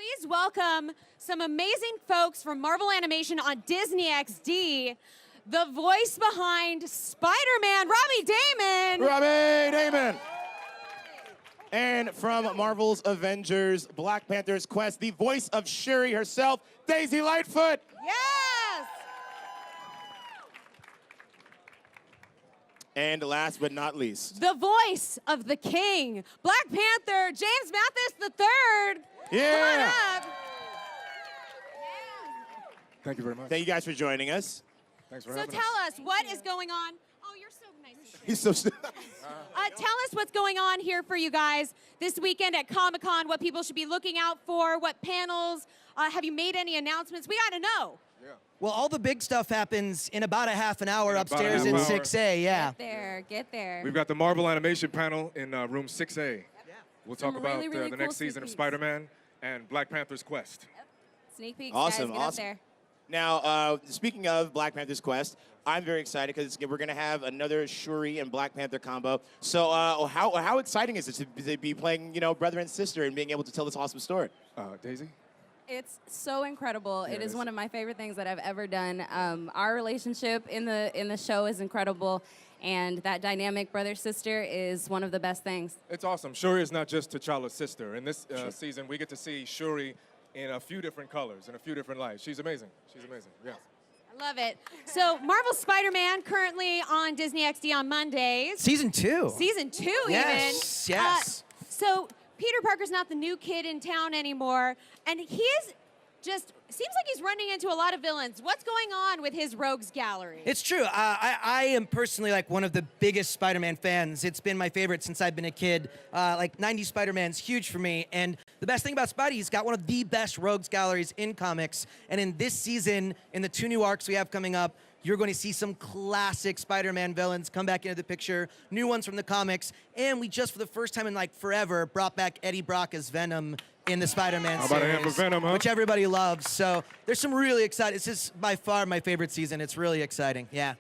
please welcome some amazing folks from Marvel Animation on Disney XD. The voice behind Spider-Man, Robbie Daymond. Robbie Daymond. And from Marvel's Avengers, Black Panther's Quest, the voice of Shuri herself, Daisy Lightfoot. Yes! And last but not least, The voice of the King, Black Panther, James Mathis III. yeah. Come on up. Thank you very much. Thank you guys for joining us. Thanks for So having tell us, what is going on? Oh, you're so nice. He's so Tell us what's going on here for you guys this weekend at Comic-Con, what people should be looking out for, what panels. Have you made any announcements? We got to know. Yeah. Well, all the big stuff happens in about a half an hour In about a upstairs in half hour. 6A, yeah. Get there. We've got the Marvel Animation panel in room 6A. Yeah. We'll Some talk about really, really the cool next season sneak of peeks. Spider-Man and Black Panther's Quest. Sneak peeks, Awesome, guys, get up awesome. there. Now, speaking of Black Panther's Quest, I'm very excited because we're going to have another Shuri and Black Panther combo. So how exciting is it to be playing, brother and sister and being able to tell this awesome story? Daisy? It's so incredible. Yeah, it it is is. one of my favorite things that I've ever done. Our relationship in the show is incredible, and that dynamic brother-sister is one of the best things. It's awesome. Shuri is not just T'Challa's sister. In this season, we get to see Shuri in a few different colors, in a few different lights. She's amazing. She's amazing, yeah. I love it. So, Marvel Spider-Man currently on Disney XD on Mondays. Season 2. Season 2 Yes, even. yes. So, Peter Parker's not the new kid in town anymore, and he is just, seems like he's running into a lot of villains. What's going on with his rogues gallery? It's true. I am personally like one of the biggest Spider-Man fans. It's been my favorite since I've been a kid. Like 90s Spider-Man's huge for me. And the best thing about Spidey, he's got one of the best rogues galleries in comics. And in this season, in the 2 new arcs we have coming up, you're going to see some classic Spider-Man villains come back into the picture, new ones from the comics, and we just, for the first time in like forever, brought back Eddie Brock as Venom in the Spider-Man How series, about a hand for Venom, huh? which everybody loves. So there's some really exciting. This is by far my favorite season. It's really exciting. Yeah.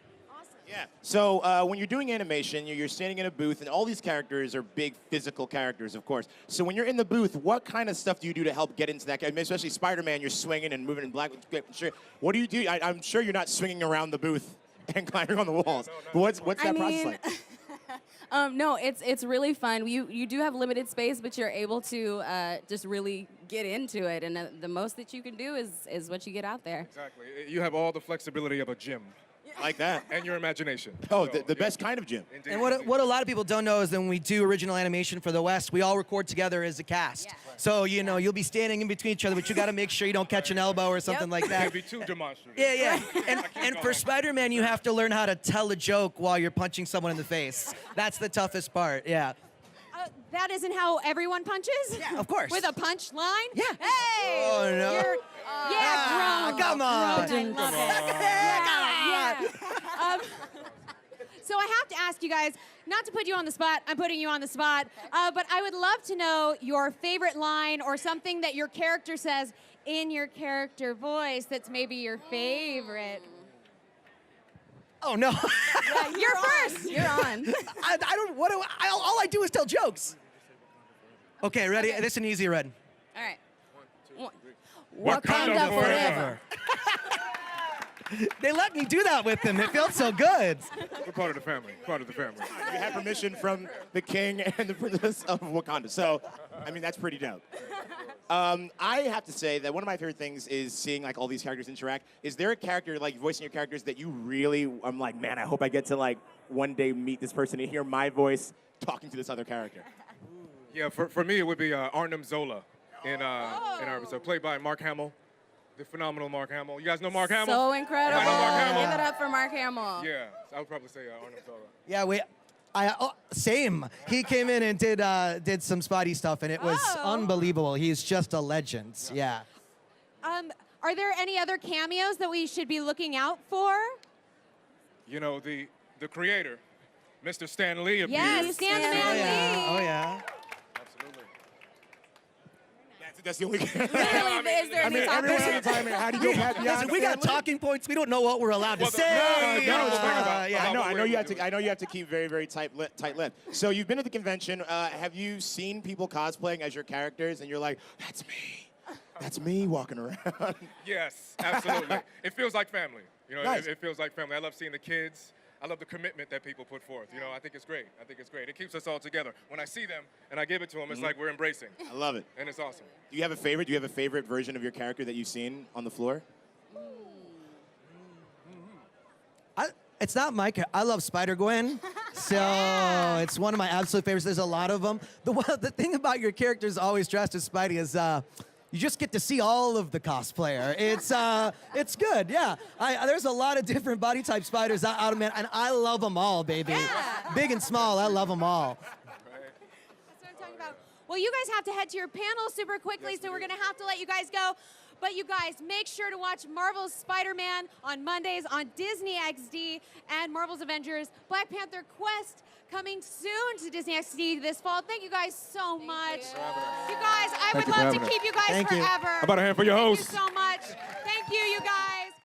Yeah. So when you're doing animation, you're standing in a booth, and all these characters are big physical characters, of course. So when you're in the booth, what kind of stuff do you do to help get into that? I mean, especially Spider-Man, you're swinging and moving in black. Sure. What do you do? I'm sure you're not swinging around the booth and climbing on the walls. But what's that process like? No, it's really fun. You do have limited space, but you're able to just really get into it, and the most that you can do is what you get out there. Exactly. You have all the flexibility of a gym Like that? and your imagination. Oh, So, the best kind of gym. Indeed, And indeed. what a lot of people don't know is that when we do original animation for the West, we all record together as a cast. Yeah. So, you'll be standing in between each other, but you got to make sure you don't catch an elbow or something like that. Can't be too demonstrative. Yeah. And for Spider-Man, you have to learn how to tell a joke while you're punching someone in the face. That's the toughest part, yeah. That isn't how everyone punches? Yeah, of course. With a punch line? Yeah. Hey! Oh, no. You're, Ah, grown. come on. Grown, I love it. Yeah. So I have to ask you guys, not to put you on the spot, I'm putting you on the spot, but I would love to know your favorite line or something that your character says in your character voice that's maybe your favorite. Oh, no. You're first. You're on. All I do is tell jokes. Okay, ready? Okay. This is an easy red. All right. Wakanda forever. They let me do that with them. It felt so good. We're part of the family. Part of the family. You have permission from the king and the princess of Wakanda. So, I mean, that's pretty dope. I have to say that one of my favorite things is seeing like all these characters interact. Is there a character, like voicing your characters, that you really, I'm like, man, I hope I get to like one day meet this person and hear my voice talking to this other character? Yeah, for me, it would be Arnim Zola in our episode, played by Mark Hamill, the phenomenal Mark Hamill. You guys know Mark Hamill? So incredible. I know Mark Hamill. Give it up for Mark Hamill. Yeah, so I would probably say Arnim Zola. Yeah, same. He came in and did some Spidey stuff, and it was unbelievable. He's just a legend. Yeah. Are there any other cameos that we should be looking out for? You know, the creator, Mr. Stan Lee appears. Yes, Stan Oh Lee. yeah. Oh yeah. Absolutely. That's the only. Literally, is there any everyone topics? at the time, how do you get past Listen, we got talking points. We don't know what we're allowed to Well, say. no, it's fine about- yeah. I know you have to keep very tight-lipped. So you've been at the convention. Have you seen people cosplaying as your characters, and you're like, that's me? That's me walking around. Yes, absolutely. It feels like family. You know, Nice. it feels like family. I love seeing the kids. I love the commitment that people put forth. You know, I think it's great. I think it's great. It keeps us all together. When I see them and I give it to them, it's like we're embracing. I love it. And it's awesome. Do you have a favorite? Do you have a favorite version of your character that you've seen on the floor? It's not my character. I love Spider-Gwen. So it's one of my absolute favorites. There's a lot of them. The thing about your character is always dressed as Spidey is you just get to see all of the cosplayer. It's good, yeah. There's a lot of different body type spiders out of man, and I love them all, baby. Yeah. Big and small, I love them all. That's what I'm talking about. Well, you guys have to head to your panel super quickly, so we're going to have to let you guys go. But you guys, make sure to watch Marvel's Spider-Man on Mondays on Disney XD and Marvel's Avengers Black Panther Quest coming soon to Disney XD this fall. Thank you guys so much. You guys, I would Thank you for love to having us. keep you guys Thank you. forever. How about a hand for your Thank you host? so much.